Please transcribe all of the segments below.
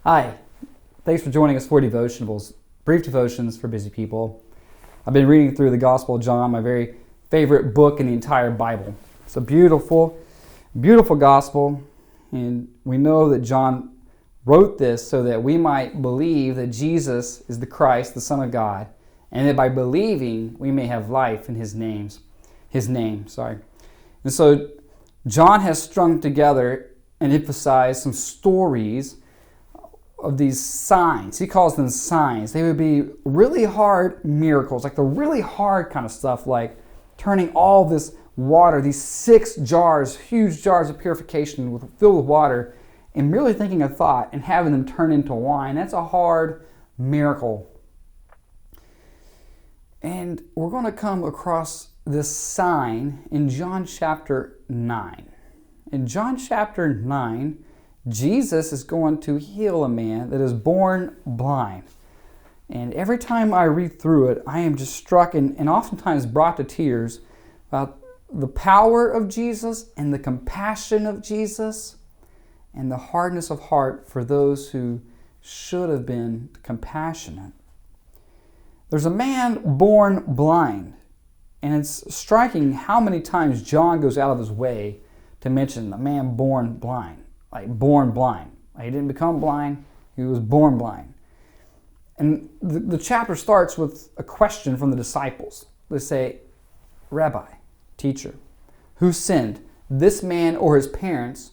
Hi, thanks for joining us for Devotionables, brief devotions for busy people. I've been reading through the Gospel of John, my very favorite book in the entire Bible. It's a beautiful, beautiful gospel, and we know that John wrote this so that we might believe that Jesus is the Christ, the Son of God, and that by believing we may have life in His name. And so John has strung together and emphasized some stories of these signs. He calls them signs. They would be really hard miracles, like the really hard kind of stuff, like turning all this water, these 6 jars, huge jars of purification filled with water, and merely thinking a thought and having them turn into wine. That's a hard miracle. And we're going to come across this sign in John chapter 9. In John chapter 9, Jesus is going to heal a man that is born blind. And every time I read through it, I am just struck and oftentimes brought to tears about the power of Jesus and the compassion of Jesus and the hardness of heart for those who should have been compassionate. There's a man born blind, and it's striking how many times John goes out of his way to mention a man born blind. Like born blind. Like he didn't become blind, he was born blind. And the chapter starts with a question from the disciples. They say, Rabbi, teacher, who sinned, this man or his parents,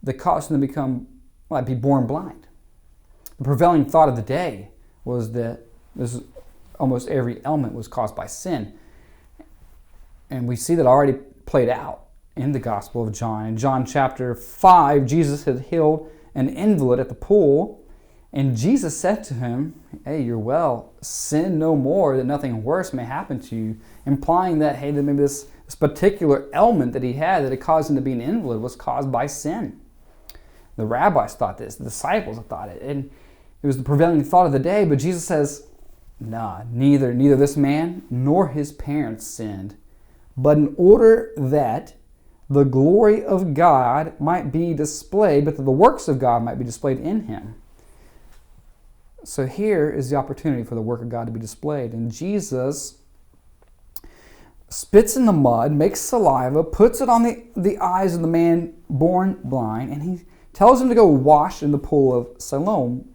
that caused him to be born blind? The prevailing thought of the day was that almost every element was caused by sin. And we see that already played out in the Gospel of John. In John chapter 5, Jesus had healed an invalid at the pool, and Jesus said to him, hey, you're well, sin no more, that nothing worse may happen to you, implying that, hey, that maybe this particular ailment that he had caused him to be an invalid was caused by sin. The rabbis thought this, the disciples thought it, and it was the prevailing thought of the day, but Jesus says, nah, neither this man nor his parents sinned, but in order that the glory of God might be displayed, but that the works of God might be displayed in him. So here is the opportunity for the work of God to be displayed. And Jesus spits in the mud, makes saliva, puts it on the eyes of the man born blind, and he tells him to go wash in the pool of Siloam.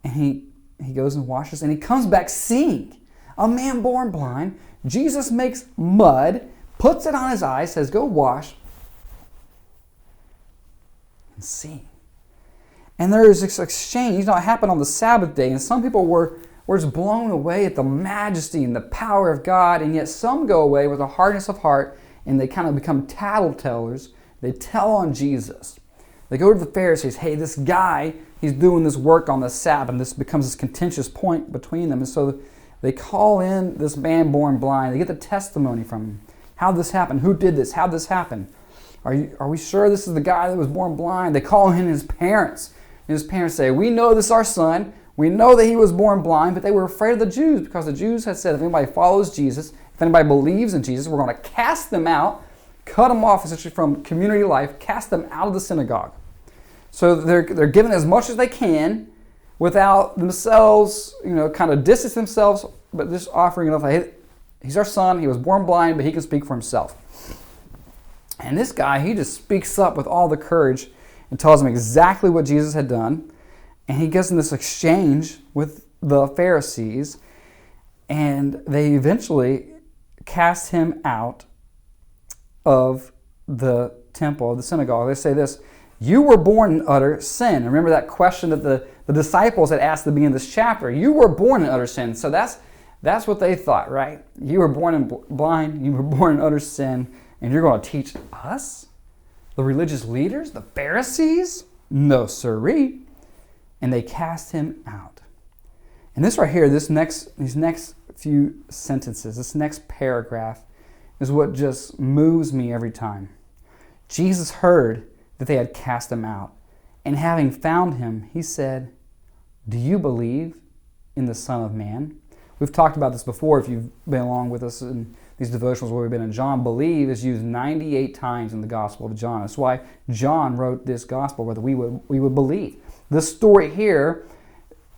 And he goes and washes, and he comes back seeing. A man born blind. Jesus makes mud, puts it on his eyes, says, go wash and see. And there is this exchange. It happened on the Sabbath day, and some people were just blown away at the majesty and the power of God, and yet some go away with a hardness of heart, and they kind of become tattletellers. They tell on Jesus. They go to the Pharisees, hey, this guy, he's doing this work on the Sabbath, and this becomes this contentious point between them. And so they call in this man born blind. They get the testimony from him. How did this happen? Who did this? How did this happen? Are we sure this is the guy that was born blind? They call in his parents. And his parents say, we know this is our son. We know that he was born blind, but they were afraid of the Jews because the Jews had said if anybody follows Jesus, if anybody believes in Jesus, we're going to cast them out, cut them off essentially from community life, cast them out of the synagogue. So they're giving as much as they can without themselves, kind of distance themselves, but just offering enough. Hey, he's our son. He was born blind, but he can speak for himself. And this guy, he just speaks up with all the courage and tells them exactly what Jesus had done. And he gets in this exchange with the Pharisees, and they eventually cast him out of the temple, of the synagogue. They say this, you were born in utter sin. Remember that question that the disciples had asked at the beginning of this chapter. You were born in utter sin. So that's what they thought, right? You were born blind, you were born in utter sin, and you're going to teach us, the religious leaders, the Pharisees? No siree. And they cast him out. And this right here, these next few sentences, this next paragraph is what just moves me every time. Jesus heard that they had cast him out, and having found him, he said, do you believe in the Son of Man? We've talked about this before if you've been along with us in these devotionals where we've been in John. Believe is used 98 times in the Gospel of John. That's why John wrote this Gospel, whether we would believe. This story here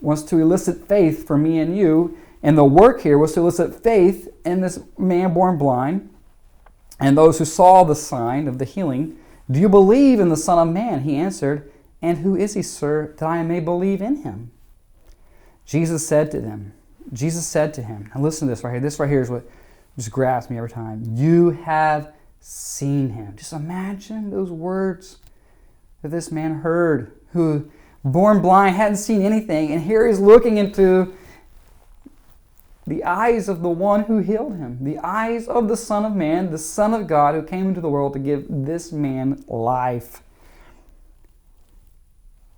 wants to elicit faith for me and you, and the work here was to elicit faith in this man born blind and those who saw the sign of the healing. Do you believe in the Son of Man? He answered, and who is he, sir, that I may believe in him? Jesus said to him, and listen to this right here. This right here is what just grabs me every time. You have seen him. Just imagine those words that this man heard, who born blind, hadn't seen anything, and here he's looking into the eyes of the one who healed him, the eyes of the Son of Man, the Son of God, who came into the world to give this man life.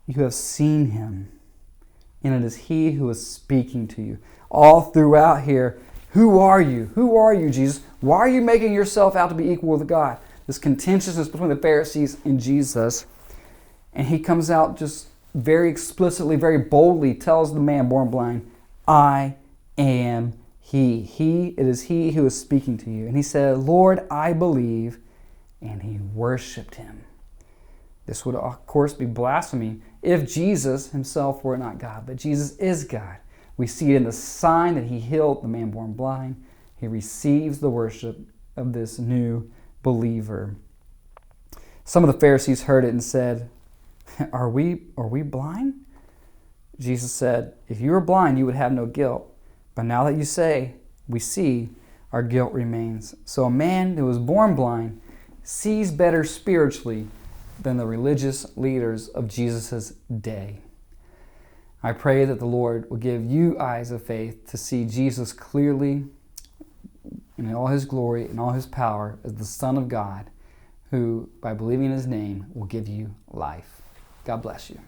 You have seen him, and it is he who is speaking to you. All throughout here, who are you? Who are you, Jesus? Why are you making yourself out to be equal with God? This contentiousness between the Pharisees and Jesus. And he comes out just very explicitly, very boldly, tells the man born blind, I am he. It is he who is speaking to you. And he said, Lord, I believe. And he worshiped him. This would, of course, be blasphemy if Jesus himself were not God. But Jesus is God. We see it in the sign that he healed the man born blind. He receives the worship of this new believer. Some of the Pharisees heard it and said, Are we blind? Jesus said, if you were blind, you would have no guilt. But now that you say, we see, our guilt remains. So a man who was born blind sees better spiritually than the religious leaders of Jesus' day. I pray that the Lord will give you eyes of faith to see Jesus clearly in all his glory and all his power as the Son of God, who, by believing in his name, will give you life. God bless you.